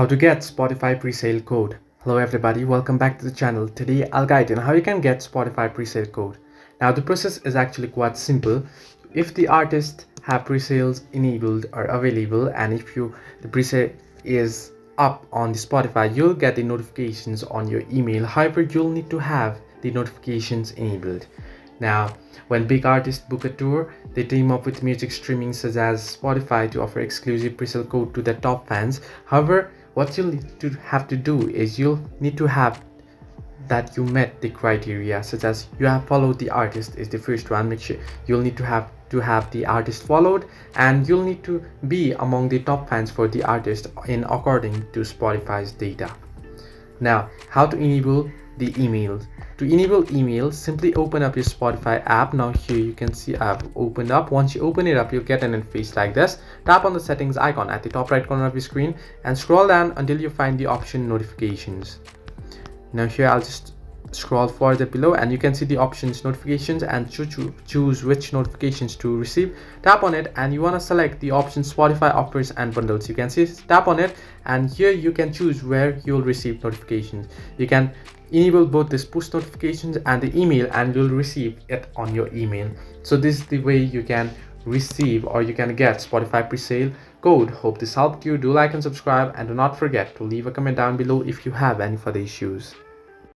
How to get Spotify presale code. Hello everybody, welcome back to the channel. Today I'll guide you on how you can get Spotify presale code. Now the process is actually quite simple. If the artist have presales enabled or available, and if the presale is up on the Spotify, you'll get the notifications on your email. However, you'll need to have the notifications enabled. Now, when big artists book a tour, they team up with music streaming such as Spotify to offer exclusive presale code to their top fans. However, what you'll have to do is you'll need to have that you met the criteria, such as you have followed the artist is the first one. Make sure you'll need to have the artist followed, and you'll need to be among the top fans for the artist in according to Spotify's data. Now, how to enable the emails. To enable emails, simply open up your Spotify app. Now here you can see I've opened up. Once you open it up, you'll get an interface like this. Tap on the settings icon at the top right corner of your screen and scroll down until you find the option notifications. Now here I'll just scroll further below and you can see the options notifications, and choose which notifications to receive. Tap on it and you want to select the option Spotify offers and bundles. You can see, tap on it, and here you can choose where you'll receive notifications. You can enable both this push notifications and the email, and you'll receive it on your email. So this is the way you can receive or you can get Spotify presale code. Hope this helped you. Do like and subscribe, and do not forget to leave a comment down below if you have any further issues.